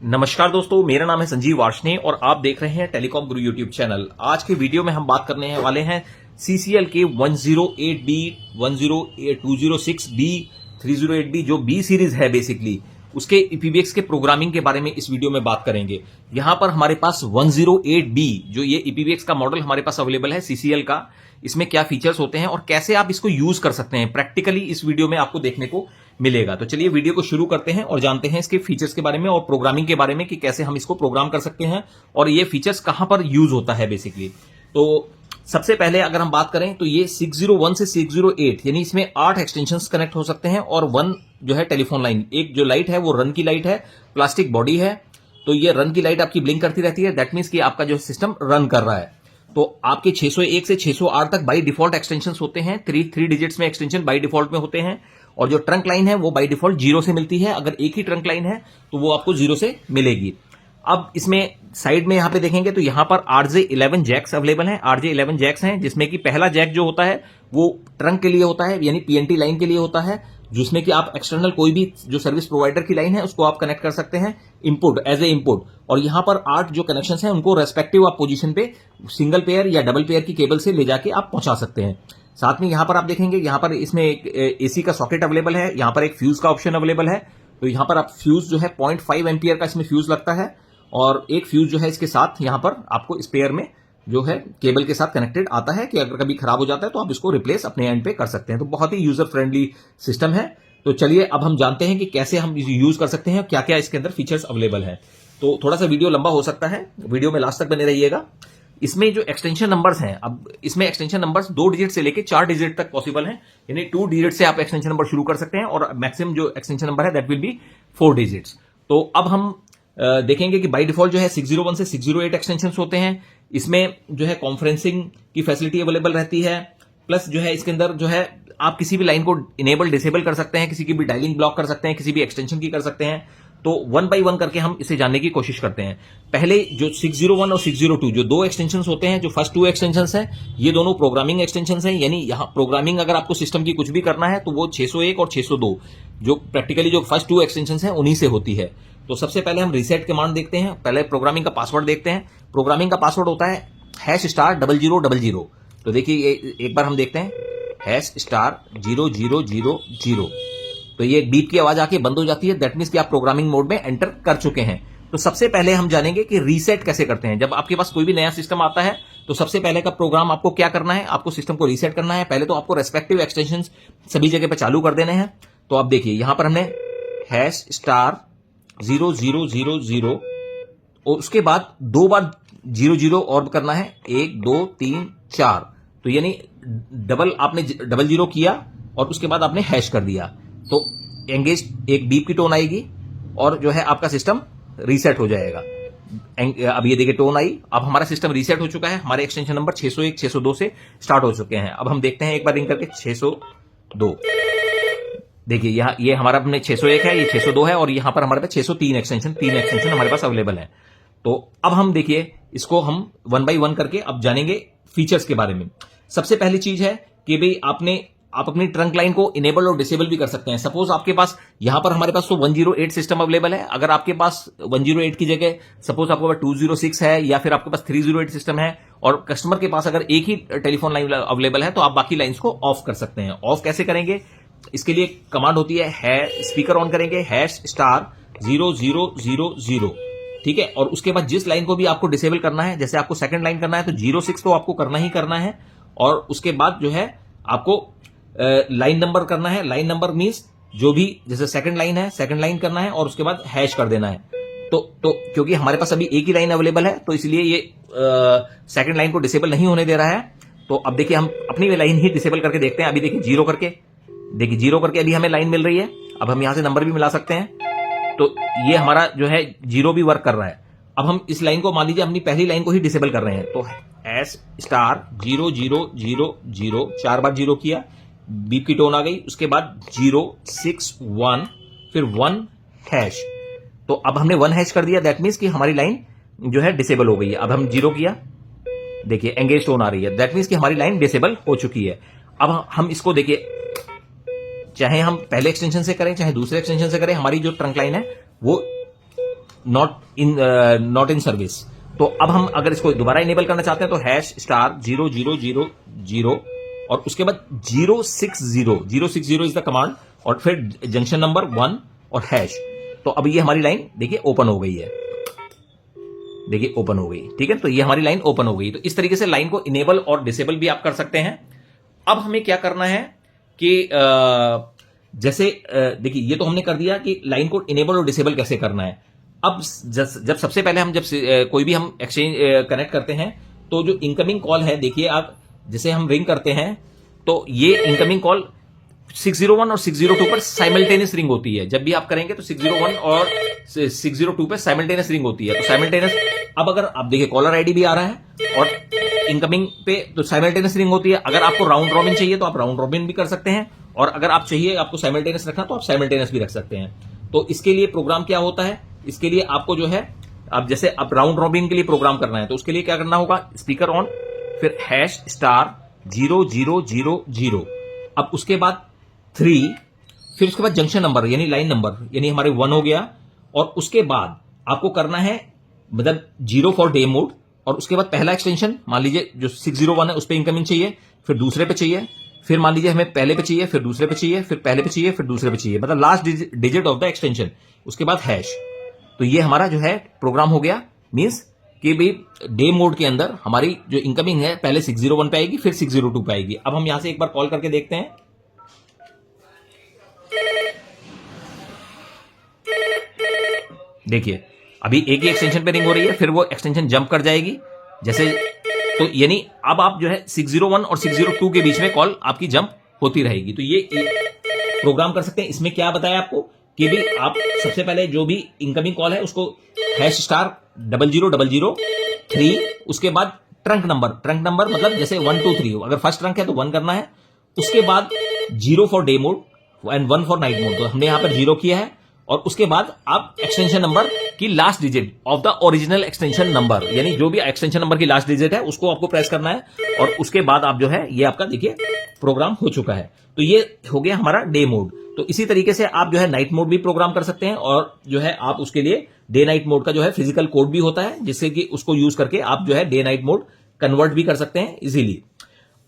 नमस्कार दोस्तों, मेरा नाम है संजीव वार्ष्णेय और आप देख रहे हैं टेलीकॉम गुरु यूट्यूब चैनल। आज के वीडियो में हम बात करने वाले हैं CCL के 108B, 206B, 308B जो B सीरीज है बेसिकली उसके EPBX के प्रोग्रामिंग के बारे में इस वीडियो में बात करेंगे। यहां पर हमारे पास 108B जो ये EPBX का मॉडल हमारे पास अवेलेबल है CCL का, इसमें क्या फीचर्स होते हैं और कैसे आप इसको यूज कर सकते हैं प्रैक्टिकली इस वीडियो में आपको देखने को मिलेगा। तो चलिए वीडियो को शुरू करते हैं और जानते हैं इसके फीचर्स के बारे में और प्रोग्रामिंग के बारे में कि कैसे हम इसको प्रोग्राम कर सकते हैं और ये फीचर्स कहां पर यूज होता है बेसिकली। तो सबसे पहले अगर हम बात करें तो ये 601 से 608 यानी इसमें 8 एक्सटेंशंस कनेक्ट हो सकते हैं और 1 जो है टेलीफोन लाइन। एक जो लाइट है वो रन की लाइट है, प्लास्टिक बॉडी है, तो ये रन की लाइट आपकी ब्लिंक करती रहती है। दैट मीन्स कि आपका जो सिस्टम रन कर रहा है। तो आपके 601 से 608 तक बाई डिफॉल्ट एक्सटेंशंस होते हैं। 3 डिजिट्स में एक्सटेंशन बाई डिफॉल्ट में होते हैं और जो ट्रंक लाइन है वो बाई डिफॉल्ट 0 से मिलती है। अगर एक ही ट्रंक लाइन है तो वो आपको 0 से मिलेगी। अब इसमें साइड में यहां पे देखेंगे तो यहां पर RJ11 जैक्स अवेलेबल हैं। RJ11 जैक्स हैं जिसमें कि पहला जैक जो होता है वो ट्रंक के लिए होता है यानी PNT लाइन के लिए होता है, जिसमें कि आप एक्सटर्नल कोई भी जो सर्विस प्रोवाइडर की लाइन है उसको आप कनेक्ट कर सकते हैं इनपुट एज ए इनपुट। और यहां पर 8 जो कनेक्शंस हैं उनको रेस्पेक्टिव आप पोजीशन पे सिंगल पेयर या डबल पेयर की केबल से ले जाके आप पहुंचा सकते हैं। साथ में यहां पर आप देखेंगे यहां पर इसमें एक AC का सॉकेट अवेलेबल है, यहां पर एक फ्यूज का ऑप्शन अवेलेबल है। तो यहां पर आप फ्यूज जो है 0.5 एम्पियर का इसमें फ्यूज लगता है और एक फ्यूज जो है इसके साथ यहां पर आपको स्पेयर में जो है केबल के साथ कनेक्टेड आता है कि अगर कभी खराब हो जाता है तो आप इसको रिप्लेस अपने एंड पे कर सकते हैं। तो बहुत ही यूजर फ्रेंडली सिस्टम है। तो चलिए अब हम जानते हैं कि कैसे हम यूज कर सकते हैं, क्या क्या इसके अंदर फीचर्स अवेलेबल है। तो थोड़ा सा वीडियो लंबा हो सकता है, वीडियो में लास्ट तक बने रहिएगा। इसमें जो एक्सटेंशन नंबर्स हैं, अब इसमें एक्सटेंशन नंबर्स 2 डिजिट से लेके 4 डिजिट तक पॉसिबल हैं, यानी 2 डिजिट से आप एक्सटेंशन नंबर शुरू कर सकते हैं और मैक्सिमम जो एक्सटेंशन नंबर है दैट विल बी 4 डिजिट्स। तो अब हम देखेंगे कि बाय डिफॉल्ट जो है 601 से 608 एक्सटेंशंस होते हैं। इसमें जो है कॉन्फ्रेंसिंग की फैसिलिटी अवेलेबल रहती है, प्लस जो है इसके अंदर जो है आप किसी भी लाइन को इनेबल डिसेबल कर सकते हैं, किसी की भी डायलिंग ब्लॉक कर सकते हैं, किसी भी एक्सटेंशन की कर सकते हैं। तो 1 बाय 1 करके हम इसे जानने की कोशिश करते हैं। पहले जो 601 और 602 जो 2 एक्सटेंशंस होते हैं, जो फर्स्ट 2 एक्सटेंशंस हैं ये दोनों प्रोग्रामिंग एक्सटेंशंस हैं, यानी यहां प्रोग्रामिंग अगर आपको सिस्टम की कुछ भी करना है तो वो 601 और 602 जो प्रैक्टिकली जो फर्स्ट 2 एक्सटेंशंस हैं उन्हीं से होती है। तो सबसे पहले हम रीसेट कमांड देखते हैं, पहले प्रोग्रामिंग का पासवर्ड देखते हैं। प्रोग्रामिंग का पासवर्ड होता है #0000। तो देखिए एक बार हम देखते हैं #0000। तो ये एक बीप की आवाज आके बंद हो जाती है, दैट मीन्स कि आप प्रोग्रामिंग मोड में एंटर कर चुके हैं। तो सबसे पहले हम जानेंगे कि रीसेट कैसे करते हैं। जब आपके पास कोई भी नया सिस्टम आता है तो सबसे पहले का प्रोग्राम आपको क्या करना है, आपको सिस्टम को रीसेट करना है। पहले तो आपको रेस्पेक्टिव एक्सटेंशंस सभी जगह पे चालू कर देने हैं। तो आप देखिए यहां पर हमने #0000 और उसके बाद 2 बार 00 और करना है, 1 2 3 4। तो यानी डबल आपने 00 किया और उसके बाद आपने हैश कर दिया तो एंगेज एक बीप की टोन आएगी और जो है आपका सिस्टम रीसेट हो जाएगा। अब ये देखिए टोन आई, अब हमारा सिस्टम रीसेट हो चुका है। हमारे एक्सटेंशन नंबर 601 602 से स्टार्ट हो चुके हैं। अब हम देखते हैं एक बार रिंग करके 602। देखिए यहाँ ये हमारा अपने 601 है, ये 602 है और यहां पर हमारे पास 603 एक्सटेंशन 3 एक्सटेंशन हमारे पास अवेलेबल है। तो अब हम देखिए इसको हम 1 बाय 1 करके अब जानेंगे फीचर्स के बारे में। सबसे पहली चीज है कि भाई आप अपनी ट्रंक लाइन को इनेबल और डिसेबल भी कर सकते हैं। सपोज आपके पास यहां पर हमारे पास तो 108 सिस्टम अवेलेबल है। अगर आपके पास 108 की जगह सपोज आपके पास 206 है या फिर आपके पास 308 सिस्टम है और कस्टमर के पास अगर एक ही टेलीफोन लाइन अवेलेबल है तो आप बाकी लाइन्स को ऑफ कर सकते हैं। ऑफ कैसे करेंगे, इसके लिए कमांड होती है स्पीकर ऑन करेंगे #0000। ठीक है, और उसके बाद जिस लाइन को भी आपको डिसेबल करना है, जैसे आपको सेकंड लाइन करना है तो 06 तो आपको करना ही करना है और उसके बाद जो है आपको लाइन नंबर करना है। लाइन नंबर मींस जो भी जैसे सेकंड लाइन है, सेकंड लाइन करना है और उसके बाद हैश कर देना है। तो क्योंकि हमारे पास अभी एक ही लाइन अवेलेबल है तो इसलिए ये सेकंड लाइन को डिसेबल नहीं होने दे रहा है। तो अब देखिए हम अपनी लाइन ही डिसेबल करके देखते हैं। अभी देखिए 0 करके, देखिए 0 करके अभी हमें लाइन मिल रही है। अब हम यहां से नंबर भी मिला सकते हैं। तो ये हमारा जो है 0 भी वर्क कर रहा है। अब हम इस लाइन को मान लीजिए अपनी पहली लाइन को ही डिसेबल कर रहे हैं तो #0000 4 बार 0 किया, बीप की टोन आ गई, उसके बाद 061 फिर 1 हैश। तो अब हमने 1 हैश कर दिया, दैट मीन्स कि हमारी लाइन जो है डिसेबल हो गई है। अब हम 0 किया, देखिए एंगेज टोन आ रही है, दैट मीन्स कि हमारी लाइन डिसेबल हो चुकी है। अब हम इसको देखिए चाहे हम पहले एक्सटेंशन से करें चाहे दूसरे एक्सटेंशन से करें, हमारी जो ट्रंक लाइन है वो नॉट इन सर्विस। तो अब हम अगर इसको दोबारा इनेबल करना चाहते हैं तो हैश स्टार 0000 और उसके बाद 060 इज द कमांड और फिर जंक्शन नंबर 1 और हैश। तो अब ये हमारी लाइन देखिए ओपन हो गई है, देखिए ओपन हो गई, ठीक है। तो ये हमारी लाइन ओपन हो गई। तो इस तरीके से लाइन को इनेबल और डिसेबल भी आप कर सकते हैं। अब हमें क्या करना है कि जैसे देखिए ये तो हमने कर दिया कि लाइन को इनेबल और डिसेबल कैसे करना है। अब जब सबसे पहले हम कोई भी हम एक्सचेंज कनेक्ट करते हैं तो जो इनकमिंग कॉल है, देखिए आप जैसे हम रिंग करते हैं तो ये इनकमिंग कॉल 601 और 602 पर साइमल्टेनियस रिंग होती है। जब भी आप करेंगे तो 601 और 602 पे साइमल्टेनियस रिंग होती है। तो साइमल्टेनियस, अब अगर आप देखिए कॉलर आईडी भी आ रहा है और इनकमिंग पे तो साइमल्टेनियस रिंग होती है। अगर आपको राउंड रॉबिन चाहिए तो आप राउंड रॉबिन भी कर सकते हैं और अगर आप चाहिए आपको साइमल्टेनियस रखना तो आप साइमल्टेनियस भी रख सकते हैं। तो इसके लिए प्रोग्राम क्या होता है, इसके लिए आपको जो है अब जैसे आप राउंड रॉबिन के लिए प्रोग्राम करना है तो उसके लिए क्या करना होगा, स्पीकर ऑन, फिर हैश स्टार 0000, अब उसके बाद 3, फिर उसके बाद जंक्शन नंबर यानी लाइन नंबर यानी हमारे 1 हो गया और उसके बाद आपको करना है मतलब 0 फॉर डे मोड और उसके बाद पहला एक्सटेंशन मान लीजिए जो 601 है उस पर इनकमिंग चाहिए, फिर दूसरे पे चाहिए, फिर मान लीजिए हमें पहले पे चाहिए, फिर दूसरे पे चाहिए, फिर पहले पे चाहिए, फिर दूसरे पे चाहिए, मतलब last digit of the extension, उसके बाद हैश। तो ये हमारा जो है प्रोग्राम हो गया। मींस कि भाई डे मोड के अंदर हमारी जो इनकमिंग है पहले 601 पे आएगी फिर 602 पे आएगी। अब हम यहां से एक बार कॉल करके देखते हैं। देखिए अभी एक ही एक्सटेंशन पे रिंग हो रही है, फिर वो एक्सटेंशन जंप कर जाएगी जैसे, तो यानी अब आप जो है 601 और 602 के बीच में कॉल आपकी जंप होती रहेगी। तो ये प्रोग्राम कर सकते हैं। इसमें क्या बताया आपको कि भी आप सबसे पहले जो भी इनकमिंग कॉल है उसको हैश स्टार 0000 उसके बाद ट्रंक नंबर मतलब जैसे 1 2 3 अगर फर्स्ट ट्रंक है तो 1 करना है, उसके बाद 0 for day mode and 1 for night mode. तो हमने यहां पर 0 किया है और उसके बाद आप एक्सटेंशन नंबर की last digit of the original extension number यानी जो भी एक्सटेंशन नंबर की लास्ट डिजिट है उसको आपको प्रेस करना है और उसके बाद आप जो है ये आपका देखिए प्रोग्राम हो चुका है। तो ये हो गया हमारा डे मोड। तो इसी तरीके से आप जो है नाइट मोड भी प्रोग्राम कर सकते हैं और जो है आप उसके लिए डे नाइट मोड का जो है फिजिकल कोड भी होता है जिससे कि उसको यूज करके आप जो है डे नाइट मोड कन्वर्ट भी कर सकते हैं इजीली।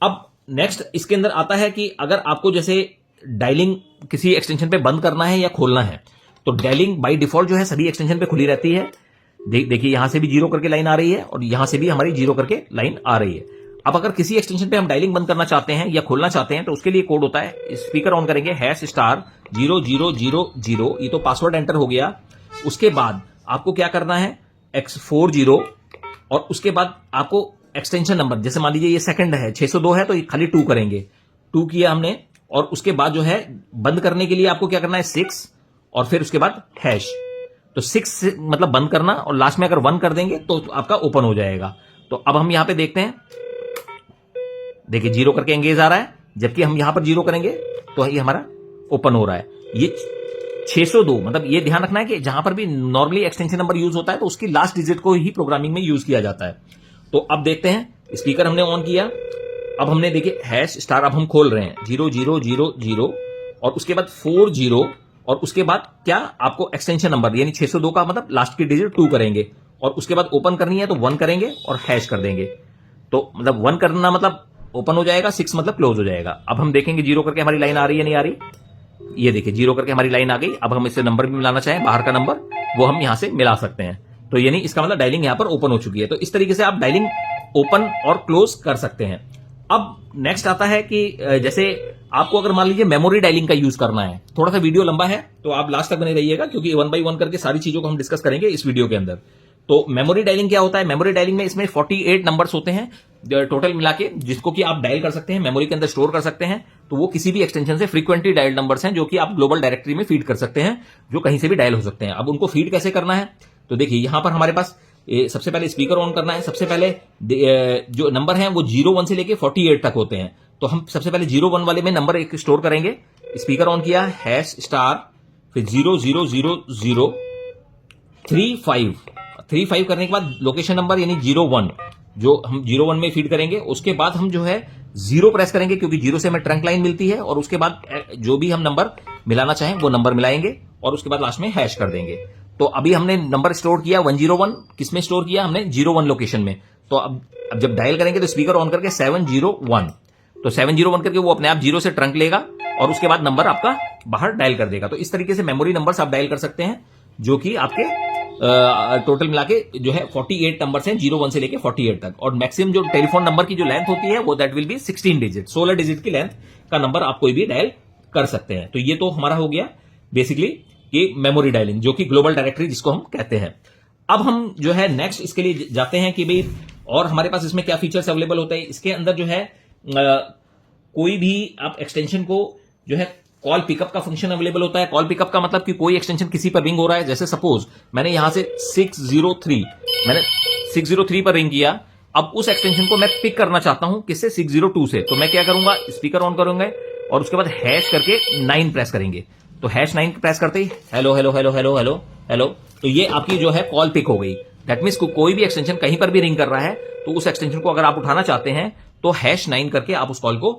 अब नेक्स्ट इसके अंदर आता है कि अगर आपको जैसे डायलिंग किसी एक्सटेंशन पे बंद करना है या खोलना है तो डायलिंग बाय डिफॉल्ट जो है सभी एक्सटेंशन पे खुली रहती है। देखिए यहां से भी 0 करके लाइन आ रही है और यहां से भी हमारी 0 करके लाइन आ रही है। अब अगर किसी एक्सटेंशन पे हम डायलिंग बंद करना चाहते हैं या खोलना चाहते हैं तो उसके लिए कोड होता है, स्पीकर ऑन करेंगे हैश स्टार 0000, ये तो पासवर्ड एंटर हो गया। उसके बाद आपको क्या करना है X40 और उसके बाद आपको एक्सटेंशन नंबर जैसे मान लीजिए ये सेकंड है 602 है तो ये खाली 2 करेंगे, 2 किया हमने और उसके बाद जो है बंद करने के लिए आपको क्या करना है 6 और फिर उसके बाद हैश। तो 6 मतलब बंद करना और लास्ट में अगर 1 कर देंगे तो आपका ओपन हो जाएगा। तो अब हम यहां पे देखते हैं, देखिए 0 करके एंगेज आ रहा है, जबकि हम यहां पर 0 करेंगे तो ये हमारा ओपन हो रहा है। ये 602 मतलब ये ध्यान रखना है कि जहां पर भी नॉर्मली एक्सटेंशन नंबर यूज होता है तो उसकी लास्ट डिजिट को ही प्रोग्रामिंग में यूज किया जाता है। तो अब देखते हैं, स्पीकर हमने ऑन किया, अब हमने देखिए हैश स्टार अब हम खोल रहे हैं 0000 और उसके बाद 40 और उसके बाद क्या आपको एक्सटेंशन नंबर यानी 602 का मतलब लास्ट की डिजिट 2 करेंगे और उसके बाद ओपन करनी है तो 1 करेंगे और हैश कर देंगे। तो मतलब 1 करना मतलब ओपन हो जाएगा, 6 मतलब क्लोज हो जाएगा। अब हम देखेंगे 0 करके हमारी लाइन आ रही है नहीं आ रही, ये देखिए 0 करके हमारी लाइन आ गई। अब हम इससे नंबर भी मिलाना चाहें बाहर का नंबर वो हम यहां से मिला सकते हैं। तो यानी इसका मतलब डायलिंग यहां पर ओपन हो चुकी है। तो इस तरीके से आप डायलिंग ओपन और क्लोज कर सकते हैं। अब नेक्स्ट आता है कि जैसे आपको अगर मान लीजिए मेमोरी डायलिंग का यूज करना है, थोड़ा सा वीडियो लंबा है तो आप लास्ट तक बने रहिएगा क्योंकि 1 बाय 1 करके सारी चीजों को हम डिस्कस करेंगे इस वीडियो के अंदर। तो मेमोरी डायलिंग क्या होता है, मेमोरी डायलिंग में इसमें 48 नंबर्स होते हैं टोटल मिला के जिसको कि आप डायल कर सकते हैं, मेमोरी के अंदर स्टोर कर सकते हैं। तो वो किसी भी एक्सटेंशन से फ्रीक्वेंटली डायल्ड नंबर्स हैं जो कि आप ग्लोबल डायरेक्टरी में फीड कर सकते हैं, जो कहीं से भी डायल हो सकते हैं। अब उनको फीड कैसे करना है तो देखिए यहां पर हमारे पास सबसे पहले स्पीकर ऑन करना है। सबसे पहले जो नंबर है वो 01 से लेके 48 तक होते हैं। तो हम सबसे पहले 01 वाले में नंबर एक स्टोर करेंगे, स्पीकर ऑन किया हैश स्टार फिर 0000 35 करने के बाद लोकेशन नंबर यानी 01 जो हम 01 में फीड करेंगे। उसके बाद हम जो है 0 प्रेस करेंगे क्योंकि 0 से हमें ट्रंक लाइन मिलती है और उसके बाद जो भी हम नंबर मिलाना चाहें वो नंबर मिलाएंगे और उसके बाद लास्ट में हैश कर देंगे। तो अभी हमने नंबर स्टोर किया 101, किसमें स्टोर किया हमने 01 लोकेशन में। तो अब जब डायल करेंगे तो स्पीकर ऑन करके 701, तो 701 करके वो अपने आप 0 से ट्रंक लेगा और उसके बाद नंबर आपका बाहर डायल कर देगा। तो इस तरीके से मेमोरी नंबर्स आप डायल कर सकते हैं, जो कि आपके टोटल मिला के जो है 48 नंबर्स हैं 01 से लेके 48 तक। और मैक्सिमम जो टेलीफोन नंबर की जो लेंथ होती है वो that will be 16 digit, 16 digit की लेंथ का नंबर आप कोई भी डायल कर सकते हैं। तो ये तो हमारा हो गया बेसिकली ये मेमोरी डायलिंग, जो कि ग्लोबल डायरेक्टरी जिसको हम कहते हैं। अब हम जो है नेक्स्ट इसके लिए जाते हैं कि भाई और हमारे पास इसमें क्या फीचर्स अवेलेबल होते हैं। इसके अंदर जो है कोई भी आप एक्सटेंशन को जो है कॉल पिकअप का फंक्शन अवेलेबल होता है। कॉल पिकअप का मतलब कि कोई एक्सटेंशन किसी पर रिंग हो रहा है, जैसे सपोज मैंने यहां से 603 पर रिंग किया, अब उस एक्सटेंशन को मैं पिक करना चाहता हूं किससे, 602 से। तो मैं क्या करूंगा, स्पीकर ऑन करूंगा और उसके बाद हैश करके 9 प्रेस करेंगे। तो हैश 9 प्रेस करते ही hello hello hello hello hello hello, तो ये आपकी जो है कॉल पिक हो गई। दैट मीन्स कोई भी एक्सटेंशन कहीं पर भी रिंग कर रहा है तो उस एक्सटेंशन को अगर आप उठाना चाहते हैं तो हैश 9 करके आप उस कॉल को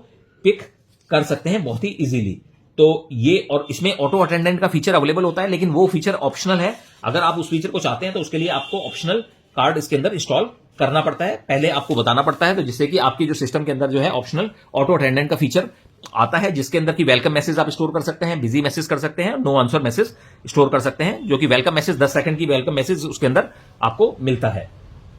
पिक कर सकते हैं बहुत ही इजीली। तो ये, और इसमें ऑटो अटेंडेंट का फीचर अवेलेबल होता है, लेकिन वो फीचर ऑप्शनल है। अगर आप उस फीचर को चाहते हैं तो उसके लिए आपको ऑप्शनल कार्ड इसके अंदर इंस्टॉल करना पड़ता है, पहले आपको बताना पड़ता है, तो जिससे कि आपकी जो सिस्टम के अंदर जो है ऑप्शनल ऑटो अटेंडेंट का फीचर आता है, जिसके अंदर की वेलकम मैसेज आप स्टोर कर सकते हैं, बिजी मैसेज कर सकते हैं, नो आंसर मैसेज स्टोर कर सकते हैं, जो कि वेलकम मैसेज 10 सेकंड की वेलकम मैसेज उसके अंदर आपको मिलता है।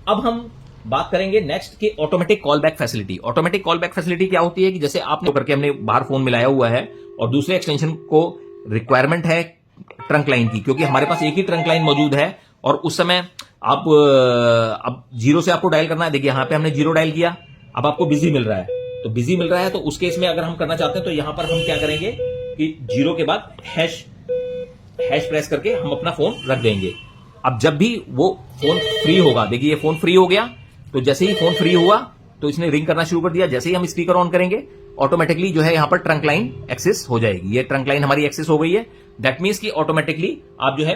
अब हम बात करेंगे नेक्स्ट की automatic call back facility. Automatic call back facility क्या होती है कि जैसे आपने करके हमने बाहर फोन मिलाया हुआ है और दूसरे एक्सटेंशन को रिक्वायरमेंट है ट्रंक लाइन की, क्योंकि हमारे पास एक ही ट्रंक लाइन मौजूद है और उस समय आप अब 0 से आपको डायल करना है। देखिए यहां पे हमने 0 डायल किया, अब आपको बिजी मिल रहा है, तो बिजी मिल रहा है, तो उस केस में अगर हम करना चाहते हैं तो यहां पर हम क्या करेंगे कि 0 के बाद हैश प्रेस करके हम अपना फोन रख देंगे। अब जब भी वो फोन फ्री होगा, देखिए ये फोन फ्री हो गया, तो जैसे ही फोन फ्री हुआ तो इसने रिंग करना शुरू कर दिया। जैसे ही हम स्पीकर ऑन करेंगे ऑटोमेटिकली जो है यहां पर ट्रंक लाइन एक्सेस हो जाएगी। ये ट्रंक लाइन हमारी एक्सेस हो गई है। दैट मीन्स कि ऑटोमेटिकली आप जो है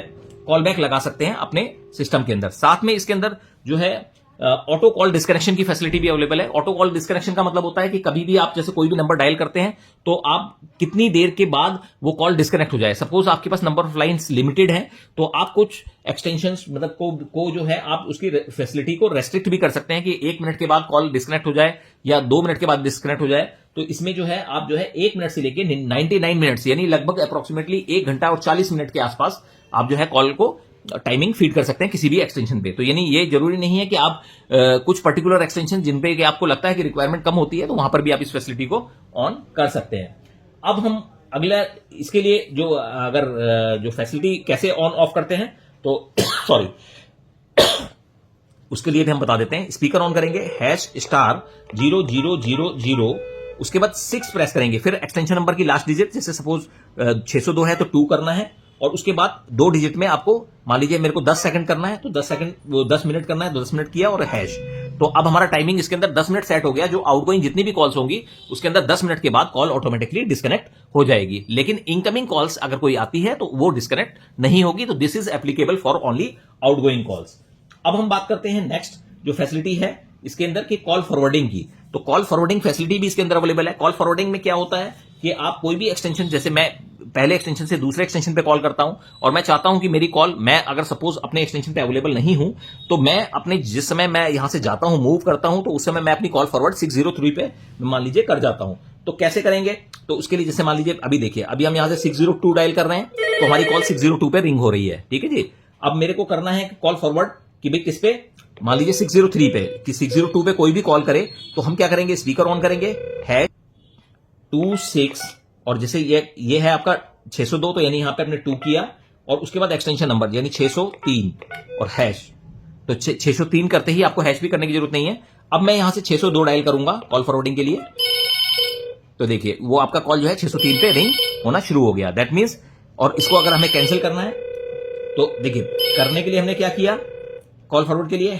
कॉल बैक लगा सकते हैं अपने सिस्टम के अंदर। साथ में इसके अंदर जो है ऑटो कॉल डिस्कनेक्शन की फैसिलिटी भी अवेलेबल है। ऑटो कॉल डिस्कनेक्शन का मतलब होता है कि कभी भी आप जैसे कोई भी नंबर डायल करते हैं तो आप कितनी देर के बाद वो कॉल डिस्कनेक्ट हो जाए। सपोज आपके पास नंबर ऑफ लाइंस लिमिटेड है तो आप कुछ एक्सटेंशंस मतलब को जो है आप उसकी फैसिलिटी को रेस्ट्रिक्ट भी कर सकते हैं कि 1 मिनट के बाद कॉल डिस्कनेक्ट हो जाए या 2 मिनट के बाद डिस्कनेक्ट हो जाए। तो इसमें जो है आप जो है 1 मिनट से लेके 99 मिनट्स यानी लगभग अप्रोक्सीमेटली 1 घंटा और 40 मिनट के आसपास आप जो है कॉल को टाइमिंग फीड कर सकते हैं किसी भी एक्सटेंशन पे। तो यानी ये जरूरी नहीं है कि आप कुछ पर्टिकुलर एक्सटेंशन जिन पे कि आपको लगता है कि रिक्वायरमेंट कम होती है तो वहां पर भी आप इस फैसिलिटी को ऑन कर सकते हैं। अब हम अगला इसके लिए जो अगर जो फैसिलिटी कैसे ऑन ऑफ करते हैं तो सॉरी उसके लिए भी हम बता देते हैं। स्पीकर ऑन करेंगे #0000, उसके बाद 6 प्रेस करेंगे, फिर एक्सटेंशन नंबर की लास्ट डिजिट, जैसे सपोज 602 है तो 2 करना है और उसके बाद 2 डिजिट में आपको मान लीजिए मेरे को 10 सेकंड करना है तो 10 मिनट करना है, 10 मिनट किया और हैश। तो अब हमारा टाइमिंग इसके अंदर 10 मिनट सेट हो गया। जो आउटगोइंग जितनी भी कॉल्स होंगी उसके अंदर 10 मिनट के बाद कॉल ऑटोमेटिकली डिस्कनेक्ट हो जाएगी, लेकिन इनकमिंग कॉल्स अगर कोई आती है तो वो डिस्कनेक्ट नहीं होगी। तो this is applicable for only outgoing calls. अब हम बात करते हैं नेक्स्ट जो फैसिलिटी है इसके अंदर की कॉल फॉरवर्डिंग की। तो कॉल फॉरवर्डिंग फैसिलिटी भी इसके अंदर अवेलेबल है। कॉल फॉरवर्डिंग में क्या होता है कि आप कोई भी एक्सटेंशन, जैसे मैं पहले एक्सटेंशन से दूसरे एक्सटेंशन पे कॉल करता हूं और मैं चाहता हूं कि मेरी कॉल, मैं अगर सपोज अपने एक्सटेंशन पे अवेलेबल नहीं हूं तो मैं अपने जिस समय मैं यहां से जाता हूं मूव करता हूं तो उस समय मैं अपनी कॉल फॉरवर्ड 603 पे मान लीजिए कर जाता हूं। तो कैसे करेंगे, तो उसके लिए जैसे मान लीजिए अभी देखिए अभी हम यहां से 602 डायल कर रहे हैं तो हमारी कॉल 602 पे रिंग हो रही है, ठीक है जी। अब मेरे को करना है कॉल फॉरवर्ड कि भाई किस पे, मान लीजिए 603 पे, कि 602 पे कोई भी कॉल करे तो हम क्या करेंगे, स्पीकर ऑन करेंगे #26 और जैसे ये है आपका 602 तो यानी यहां पे आपने 2 किया और उसके बाद एक्सटेंशन नंबर यानी 603 और हैश। तो 603 करते ही आपको हैश भी करने की जरूरत नहीं है। अब मैं यहां से 602 डायल करूंगा कॉल फॉरवर्डिंग के लिए, तो देखिए वो आपका कॉल जो है 603 पे रिंग होना शुरू हो गया। दैट मीन्स, और इसको अगर हमें कैंसिल करना है तो देखिए करने के लिए हमने क्या किया, कॉल फॉरवर्ड के लिए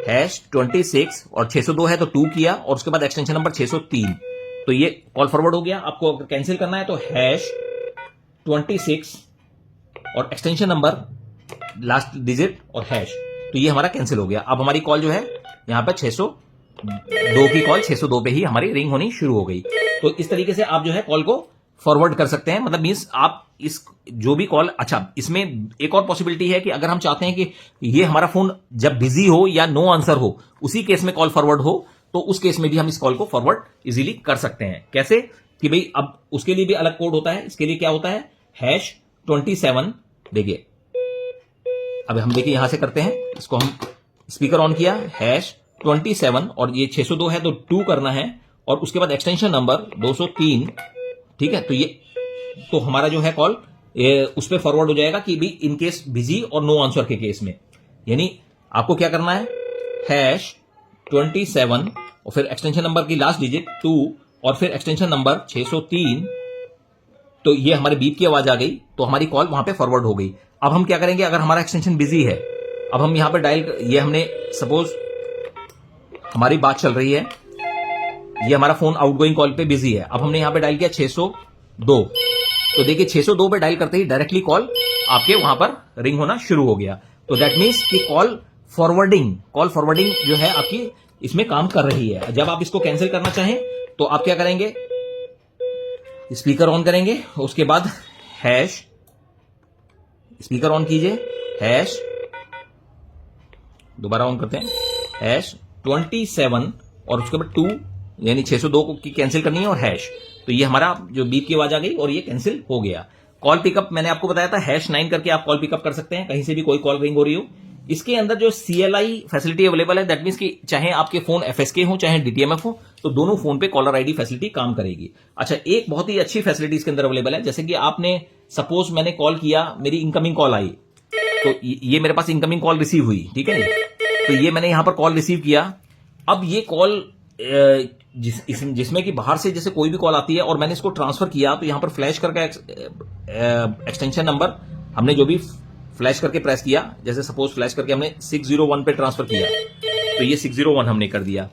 #26 और 602 है तो 2 किया और उसके बाद एक्सटेंशन नंबर 603, तो ये कॉल फॉरवर्ड हो गया। आपको अगर कैंसिल करना है तो #26 और एक्सटेंशन नंबर लास्ट डिजिट और हैश, तो ये हमारा कैंसिल हो गया। अब हमारी कॉल जो है यहां पर 602 की कॉल 602 पे ही हमारी रिंग होनी शुरू हो गई। तो इस तरीके से आप जो है कॉल को फॉरवर्ड कर सकते हैं, मतलब मीन्स आप इस जो भी कॉल, अच्छा इसमें एक और पॉसिबिलिटी है कि अगर हम चाहते हैं कि ये हमारा फोन जब बिजी हो या नो आंसर हो, उसी केस में कॉल फॉरवर्ड हो, तो उस केस में भी हम इस कॉल को फॉरवर्ड इजीली कर सकते हैं। कैसे कि भाई अब उसके लिए भी अलग कोड होता है। इसके लिए क्या होता है, #27। देखिए अब हम देखिए यहां से करते हैं, इसको हम स्पीकर ऑन किया, #27 और ये 602 है तो 2 करना है और उसके बाद एक्सटेंशन नंबर 203। ठीक है, तो ये तो हमारा जो है कॉल उस पर फॉरवर्ड हो जाएगा कि भी इन केस बिजी और नो आंसर के केस में। यानी आपको क्या करना है, #27 और फिर एक्सटेंशन नंबर की लास्ट डिजिट 2 और फिर एक्सटेंशन नंबर 603। तो ये हमारे बीप की आवाज आ गई तो हमारी कॉल वहां पे फॉरवर्ड हो गई। अब हम क्या करेंगे, अगर हमारा एक्सटेंशन बिजी है, अब हम यहां पे डायल, ये हमने सपोज हमारी बात चल रही है, ये हमारा फोन आउटगोइंग कॉल पे बिजी है, अब हमने यहां पे डायल किया 602। तो देखिए 602 पे डायल करते ही डायरेक्टली कॉल आपके वहां पर रिंग होना शुरू हो गया। तो दैट मीन्स कि कॉल फॉरवर्डिंग जो है आपकी इसमें काम कर रही है। जब आप इसको कैंसिल करना चाहें तो आप क्या करेंगे, स्पीकर ऑन करेंगे, उसके बाद हैश, स्पीकर ऑन कीजिए, दोबारा ऑन करते हैं, #27 और उसके बाद 2 यानी 602 की कैंसिल करनी है और हैश। तो ये हमारा जो बीप की आवाज आ गई और ये कैंसिल हो गया। कॉल पिकअप मैंने आपको बताया था, #9 करके आप कॉल पिकअप कर सकते हैं, कहीं से भी कोई कॉल रिंग हो रही हो। इसके अंदर जो CLI फैसिलिटी अवेलेबल है, दैट मीन्स कि चाहे आपके फोन FSK हो चाहे DTMF हो, तो दोनों फोन पे कॉलर आईडी फैसिलिटी काम करेगी। अच्छा, एक बहुत ही अच्छी फैसिलिटी इसके अंदर अवेलेबल है, जैसे कि आपने सपोज मैंने कॉल किया, मेरी इनकमिंग कॉल आई, तो ये मेरे पास इनकमिंग कॉल रिसीव हुई, ठीक है, तो ये मैंने यहां पर कॉल रिसीव किया। अब ये कॉल जिसमें कि बाहर से जैसे कोई भी कॉल आती है और मैंने इसको ट्रांसफर किया, तो यहां पर फ्लैश करके एक्सटेंशन नंबर हमने जो भी फ्लैश करके प्रेस किया, जैसे सपोज फ्लैश करके हमने 601 पे ट्रांसफर किया, तो ये 601 हमने कर दिया।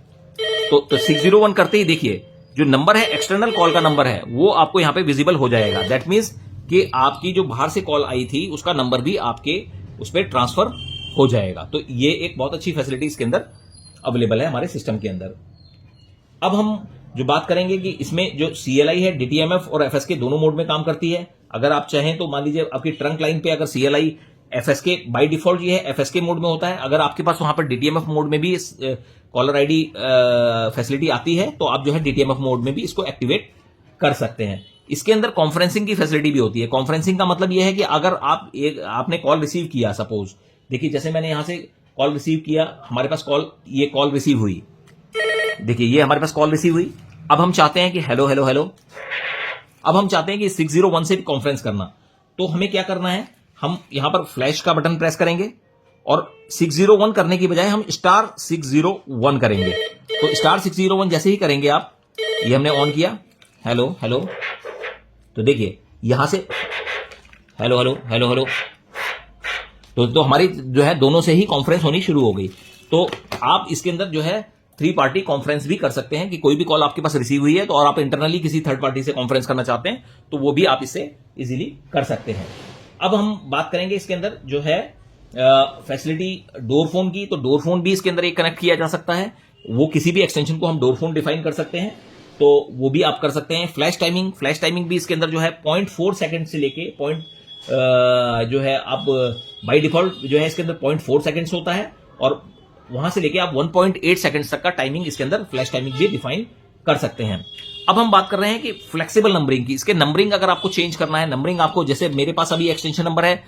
तो 601 करते ही देखिए जो नंबर है एक्सटर्नल कॉल का नंबर है वो आपको यहां पे विजिबल हो जाएगा। दैट मीन्स कि आपकी जो बाहर से कॉल आई थी उसका नंबर भी आपके उस पर ट्रांसफर हो जाएगा। तो ये एक बहुत अच्छी फैसिलिटी इसके अंदर अवेलेबल है हमारे सिस्टम के अंदर। अब हम जो बात करेंगे कि इसमें जो CLI है, DTMF और FSK दोनों मोड में काम करती है। अगर आप चाहें तो मान लीजिए आपकी ट्रंक लाइन पे अगर CLI FSK बाय डिफॉल्ट ये है FSK मोड में होता है, अगर आपके पास वहां पर DTMF मोड में भी कॉलर आईडी फैसिलिटी आती है तो आप जो है DTMF मोड में भी इसको एक्टिवेट कर सकते हैं। इसके अंदर कॉन्फ्रेंसिंग की फैसिलिटी भी होती है। कॉन्फ्रेंसिंग का मतलब यह है कि अगर आपने कॉल रिसीव किया, सपोज देखिए जैसे मैंने यहां से कॉल रिसीव किया, हमारे पास ये कॉल रिसीव हुई, देखिए ये हमारे पास कॉल रिसीव हुई। अब हम चाहते हैं कि हेलो हेलो हेलो, अब हम चाहते हैं कि 601 से भी कॉन्फ्रेंस करना, तो हमें क्या करना है, हम यहां पर फ्लैश का बटन प्रेस करेंगे और 601 करने की बजाय हम *601 करेंगे। तो *601 जैसे ही करेंगे आप, ये हमने ऑन किया, हेलो हेलो, तो देखिए यहां से हेलो हेलो हेलो हेलो, तो हमारी जो है दोनों से ही कॉन्फ्रेंस होनी शुरू हो गई। तो आप इसके अंदर जो है 3 पार्टी कॉन्फ्रेंस भी कर सकते हैं कि कोई भी कॉल आपके पास रिसीव हुई है तो और आप इंटरनली किसी थर्ड पार्टी से कॉन्फ्रेंस करना चाहते हैं तो वो भी आप इससे इजीली कर सकते हैं। अब हम बात करेंगे इसके अंदर जो है फैसिलिटी डोर फोन की। तो डोर फोन भी इसके अंदर एक कनेक्ट किया जा सकता है, वो किसी भी एक्सटेंशन को हम डोर फोन डिफाइन कर सकते हैं, तो वो भी आप कर सकते हैं। फ्लैश टाइमिंग भी इसके अंदर जो है 0.4 सेकंड से लेके जो है आप बाय डिफॉल्ट जो है इसके अंदर 0.4 सेकंड्स होता है और वहां से लेके आप 1.8 सेकंड्स तक का टाइमिंग इसके अंदर फ्लैश टाइमिंग भी डिफाइन कर सकते हैं। अब हम बात कर रहे हैं कि फ्लेक्सिबल नंबरिंग की। इसके नंबरिंग अगर आपको चेंज करना है, नंबरिंग आपको, जैसे मेरे पास अभी एक्सटेंशन नंबर है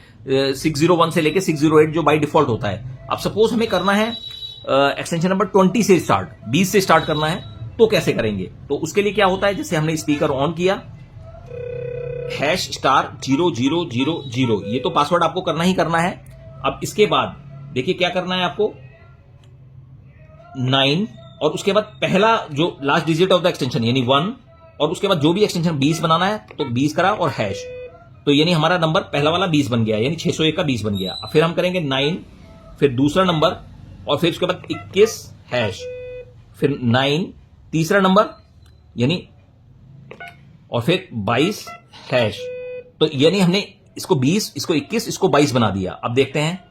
601 से लेके 608 जो बाय डिफॉल्ट होता है। अब सपोज हमें करना है एक्सटेंशन नंबर 20 से स्टार्ट, 20 से स्टार्ट करना है, तो कैसे करेंगे? तो उसके लिए क्या होता है, जैसे हमने स्पीकर ऑन किया, #0000, ये तो पासवर्ड आपको करना ही करना है। अब इसके बाद देखिए क्या करना है आपको, 9 और उसके बाद पहला जो last digit of the extension यानी 1 और उसके बाद जो भी एक्सटेंशन 20 बनाना है तो 20 करा और हैश, तो यानी हमारा नंबर पहला वाला 20 बन गया, यानी 601 का 20 बन गया। फिर हम करेंगे 9, फिर दूसरा नंबर और फिर उसके बाद 21 हैश, फिर 9 तीसरा नंबर यानी और फिर 22 हैश। तो यानी हमने इसको 20, इसको 21, इसको 22 बना दिया। अब देखते हैं,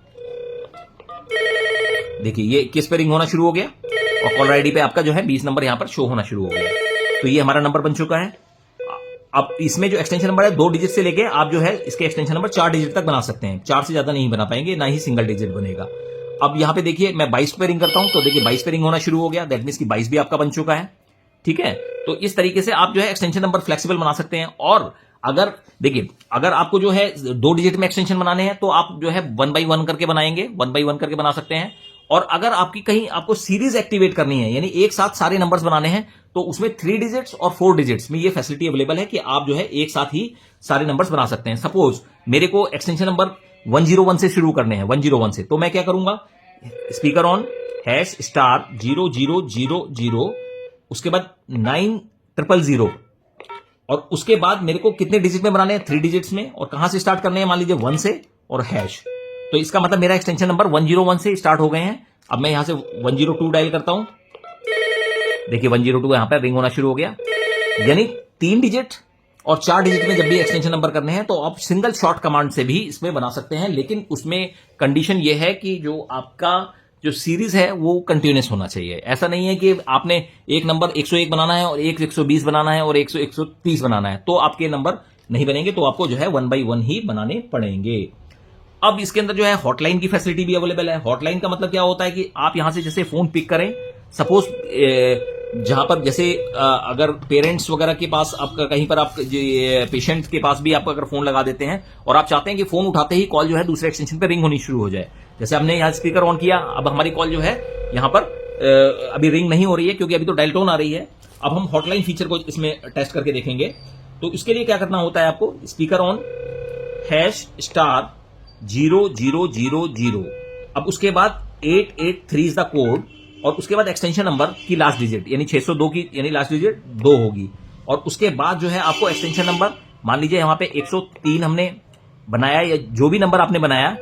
देखिए ये 21 पे रिंग होना शुरू हो गया और कॉलर आईडी पे आपका जो है 20 नंबर यहां पर शो होना शुरू हो गया। तो ये हमारा नंबर बन चुका है। अब इसमें जो एक्सटेंशन नंबर है 2 डिजिट से लेके आप जो है इसके एक्सटेंशन नंबर 4 डिजिट तक बना सकते हैं। 4 से ज्यादा नहीं बना पाएंगे, ना ही सिंगल डिजिट बनेगा। अब यहां पे देखिए मैं 22 पे रिंग करता हूं तो देखिए 22 पे रिंग होना शुरू हो गया। दैट मीन्स कि 22 भी आपका बन चुका है। ठीक है, तो इस तरीके से आप जो है एक्सटेंशन नंबर फ्लेक्सिबल बना सकते हैं। और अगर देखिए अगर आपको जो है 2 डिजिट में एक्सटेंशन बनाने हैं तो आप जो है 1 बाई 1 करके बनाएंगे, 1 बाई 1 करके बना सकते हैं। और अगर आपकी कहीं आपको सीरीज एक्टिवेट करनी है, यानी एक साथ सारे नंबर्स बनाने हैं, तो उसमें 3 डिजिट्स और 4 डिजिट्स में ये फैसिलिटी अवेलेबल है कि आप जो है एक साथ ही सारे नंबर्स बना सकते हैं। सपोज मेरे को एक्सटेंशन नंबर 101 से शुरू करने हैं, 101 से, तो मैं क्या करूंगा, स्पीकर ऑन #*0000, उसके बाद 9000, और उसके बाद मेरे को कितने डिजिट में बनाने हैं, 3 डिजिट्स में। और कहां से स्टार्ट करने हैं, मान लीजिए 1 से और हैश। तो इसका मतलब मेरा एक्सटेंशन नंबर 101 से स्टार्ट हो गए हैं। अब मैं यहां से 102 डायल करता हूं, देखिए 102 यहां पर रिंग होना शुरू हो गया। यानी 3 डिजिट और 4 डिजिट में जब भी एक्सटेंशन नंबर करने हैं तो आप सिंगल शॉर्ट कमांड से भी इसमें बना सकते हैं। लेकिन उसमें कंडीशन यह है कि जो आपका जो सीरीज है वो कंटिन्यूअस होना चाहिए। ऐसा नहीं है कि आपने एक नंबर 101 बनाना है और एक 120 बनाना है और 130 बनाना है, तो आपके नंबर नहीं बनेंगे। तो आपको जो है 1 बाई 1 ही बनाने पड़ेंगे। अब इसके अंदर जो है हॉटलाइन की फैसिलिटी भी अवेलेबल है। हॉटलाइन का मतलब क्या होता है कि आप यहां से जैसे फोन पिक करें, सपोज जहां पर जैसे अगर पेरेंट्स वगैरह के पास आपका कहीं पर आप पेशेंट के पास भी आप अगर फोन लगा देते हैं और आप चाहते हैं कि फोन उठाते ही कॉल जो है दूसरे एक्सटेंशन पे रिंग होनी शुरू हो जाए। जैसे हमने यहाँ स्पीकर ऑन किया, अब हमारी कॉल जो है यहाँ पर अभी रिंग नहीं हो रही है क्योंकि अभी तो डायल टोन आ रही है। अब हम हॉटलाइन फीचर को इसमें टेस्ट करके देखेंगे। तो इसके लिए क्या करना होता है आपको, स्पीकर ऑन #0000, अब उसके बाद 883 इज द कोड, और उसके बाद एक्सटेंशन नंबर की लास्ट डिजिट यानी 602 की यानी लास्ट डिजिट 2 होगी। और उसके बाद जो है आपको एक्सटेंशन नंबर, मान लीजिए यहां पे 103 हमने बनाया या जो भी नंबर आपने बनाया,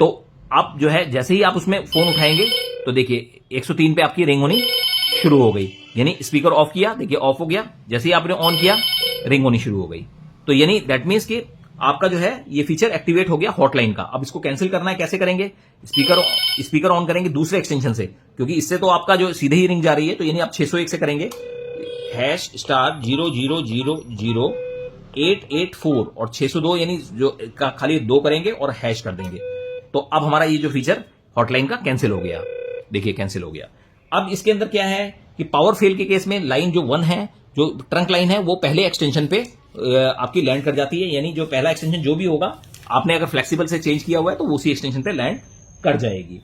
तो आप जो है जैसे ही आप उसमें फोन उठाएंगे तो देखिए 103 पे आपकी रिंग होनी शुरू हो गई। यानी स्पीकर ऑफ किया, देखिए ऑफ हो गया, जैसे ही आपने ऑन किया रिंग होनी शुरू हो गई। तो यानी दैट मीन्स कि आपका जो है ये फीचर एक्टिवेट हो गया हॉटलाइन का। अब इसको कैंसिल करना है, कैसे करेंगे, स्पीकर ऑन करेंगे दूसरे एक्सटेंशन से, क्योंकि इससे तो आपका जो सीधे ही रिंग जा रही है। तो यानी आप 601 से करेंगे #00008884 और 602 यानी जो का खाली 2 करेंगे और हैश कर देंगे। तो अब हमारा ये जो फीचर हॉटलाइन का कैंसिल हो गया, देखिए कैंसिल हो गया। अब इसके अंदर क्या है कि पावर फेल के केस में लाइन जो 1 है, जो ट्रंक लाइन है, वो पहले एक्सटेंशन पे आपकी लैंड कर जाती है। यानी जो पहला एक्सटेंशन जो भी होगा, आपने अगर फ्लेक्सिबल से चेंज किया हुआ है तो वो उसी एक्सटेंशन पे लैंड कर जाएगी।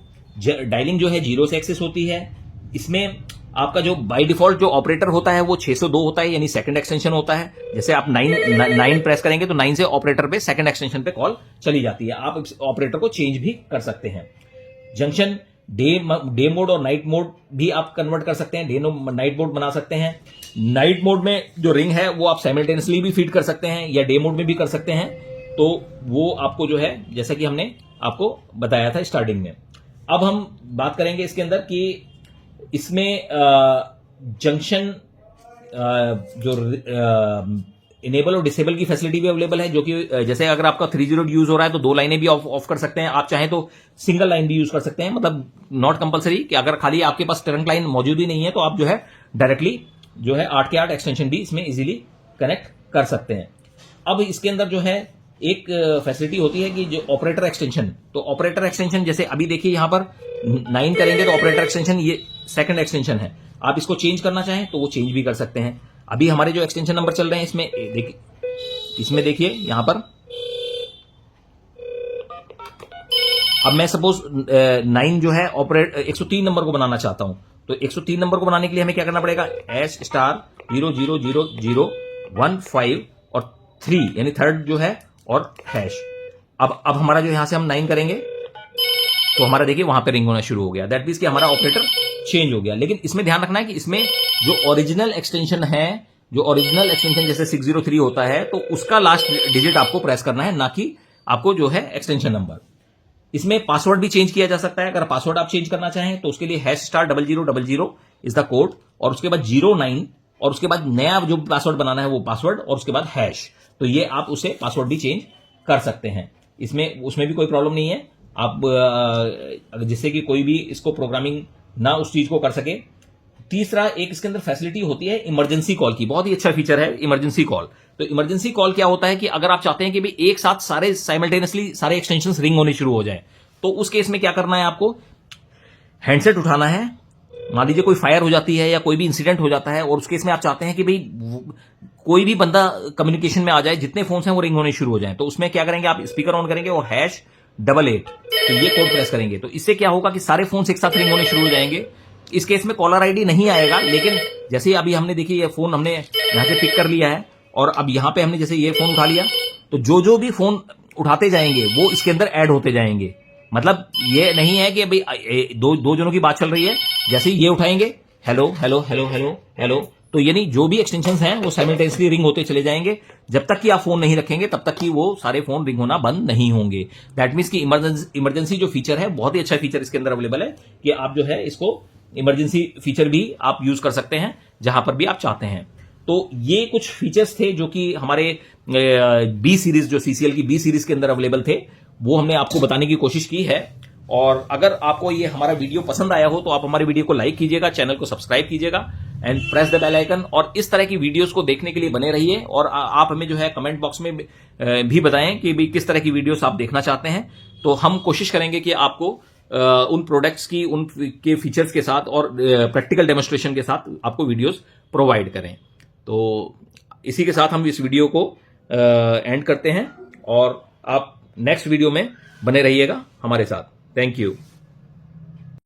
डायलिंग जो है 0 से एक्सेस होती है। इसमें आपका जो बाय डिफॉल्ट जो ऑपरेटर होता है वो 602 होता है, यानी सेकंड एक्सटेंशन होता है। जैसे आप 9 प्रेस करेंगे तो 9 से ऑपरेटर पे सेकंड एक्सटेंशन पे कॉल चली जाती है। आप ऑपरेटर को चेंज भी कर सकते हैं। जंक्शन डे मोड और नाइट मोड भी आप कन्वर्ट कर सकते हैं, डे नाइट मोड बना सकते हैं। नाइट मोड में जो रिंग है वो आप साइमल्टेनियसली भी फीड कर सकते हैं या डे मोड में भी कर सकते हैं। तो वो आपको जो है जैसा कि हमने आपको बताया था स्टार्टिंग में। अब हम बात करेंगे इसके अंदर कि इसमें जंक्शन जो इनेबल और डिसेबल की फैसिलिटी भी अवेलेबल है, जो कि जैसे अगर आपका 3G यूज हो रहा है तो 2 लाइनें भी ऑफ कर सकते हैं। आप चाहें तो सिंगल लाइन भी यूज कर सकते हैं, मतलब नॉट कंपलसरी कि अगर खाली आपके पास ट्रंक लाइन मौजूद ही नहीं है तो आप जो है डायरेक्टली जो है 8 के 8 एक्सटेंशन भी इसमें इजीली कनेक्ट कर सकते हैं। अब इसके अंदर जो है एक फैसिलिटी होती है कि जो ऑपरेटर एक्सटेंशन, तो ऑपरेटर एक्सटेंशन जैसे अभी देखिए यहां पर 9 करेंगे तो ऑपरेटर एक्सटेंशन ये सेकंड एक्सटेंशन है। आप इसको चेंज करना चाहें तो वो चेंज भी कर सकते हैं। अभी हमारे जो एक्सटेंशन नंबर चल रहे हैं इसमें देखिए यहां पर अब मैं सपोज 9 जो है ऑपरेट 103 नंबर को बनाना चाहता हूं। तो 103 नंबर को बनाने के लिए हमें क्या करना पड़ेगा, #000015 और 3 यानी थर्ड जो है और हैश। अब हमारा जो यहां से हम 9 करेंगे तो हमारा देखिए वहां पे रिंग होना शुरू हो गया। दैट मींस कि हमारा ऑपरेटर चेंज हो गया। लेकिन इसमें ध्यान रखना है कि इसमें जो ओरिजिनल एक्सटेंशन है, जो ओरिजिनल एक्सटेंशन जैसे 603 होता है तो उसका लास्ट डिजिट आपको प्रेस करना है, ना कि आपको जो है एक्सटेंशन नंबर। इसमें पासवर्ड भी चेंज किया जा सकता है। अगर पासवर्ड आप चेंज करना चाहें तो उसके लिए #0000 इज द कोड, और उसके बाद 09 और उसके बाद नया जो पासवर्ड बनाना है वो पासवर्ड, और उसके बाद हैश। तो ये आप उसे पासवर्ड भी चेंज कर सकते हैं। उसमें भी कोई प्रॉब्लम नहीं है, आप जिससे कि कोई भी इसको प्रोग्रामिंग ना उस चीज को कर सके। तीसरा एक इसके अंदर फैसिलिटी होती है इमरजेंसी कॉल की, बहुत ही अच्छा फीचर है इमरजेंसी कॉल। तो तो इमरजेंसी कॉल क्या होता है कि अगर आप चाहते हैं कि भाई एक साथ सारे साइमल्टेनियसली सारे एक्सटेंशंस रिंग होने शुरू हो जाए, तो उस केस में क्या करना है, आपको हैंडसेट उठाना है। मान लीजिए कोई फायर हो जाती है या कोई भी इंसिडेंट हो जाता है और उस केस में आप चाहते हैं कि भाई कोई भी बंदा कम्युनिकेशन में आ जाए, जितने फोन्स हैं वो रिंग होने शुरू हो जाए, तो उसमें क्या करेंगे, आप स्पीकर ऑन करेंगे और #88 तो ये कोड प्रेस करेंगे। तो इससे क्या होगा कि सारे फोन्स एक साथ रिंग होने शुरू हो जाएंगे। इस केस में कॉलर आईडी नहीं आएगा, लेकिन जैसे अभी हमने देखिए ये फोन हमने यहां से पिक कर लिया है और अब यहां पे हमने जैसे ये फोन उठा लिया, तो जो भी फोन उठाते जाएंगे वो इसके अंदर ऐड होते जाएंगे। मतलब ये नहीं है कि भाई दो जनों की बात चल रही है, जैसे ही ये उठाएंगे hello hello hello hello hello, तो यानी जो भी एक्सटेंशंस हैं वो साइमल्टेनियसली रिंग होते चले जाएंगे। जब तक कि आप फोन नहीं रखेंगे तब तक कि वो सारे फोन रिंग होना बंद नहीं होंगे। दैट मीन्स कि इमरजेंसी जो फीचर है, बहुत ही अच्छा फीचर इसके अंदर अवेलेबल है कि आप जो है इसको इमरजेंसी फीचर भी आप यूज कर सकते हैं जहां पर भी आप चाहते हैं। तो ये कुछ फीचर्स थे जो कि हमारे बी सीरीज, जो सीसीएल की बी सीरीज के अंदर अवेलेबल थे, वो हमने आपको बताने की कोशिश की है। और अगर आपको ये हमारा वीडियो पसंद आया हो तो आप हमारे वीडियो को लाइक कीजिएगा, चैनल को सब्सक्राइब कीजिएगा and press the bell icon. और इस तरह की वीडियोस को देखने के लिए बने रहिए और आप हमें जो है कमेंट बॉक्स में भी बताएं कि भी किस तरह की वीडियोस आप देखना चाहते हैं। तो हम कोशिश करेंगे कि आपको उन प्रोडक्ट्स की उनके फीचर्स के साथ और प्रैक्टिकल डेमोन्स्ट्रेशन के साथ आपको वीडियोस प्रोवाइड करें। तो इसी के साथ हम इस वीडियो को एंड करते हैं और आप नेक्स्ट वीडियो में बने रहिएगा हमारे साथ। Thank you.